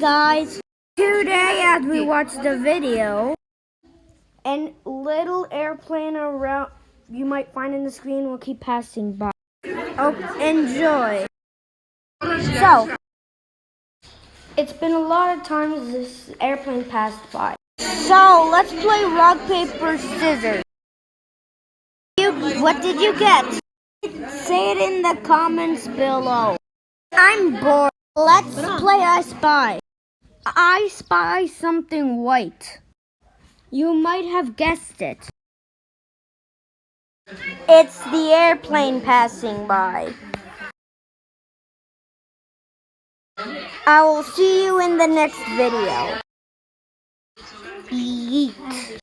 guys, today as we watch the video, and little airplane around you might find in the screen will keep passing by. Oh, enjoy. So, it's been a lot of times this airplane passed by. So, let's play rock, paper, scissors. What did you get? Say it in the comments below. I'm bored. Let's play I Spy. I spy something white. You might have guessed it. It's the airplane passing by. I will see you in the next video. Yeet.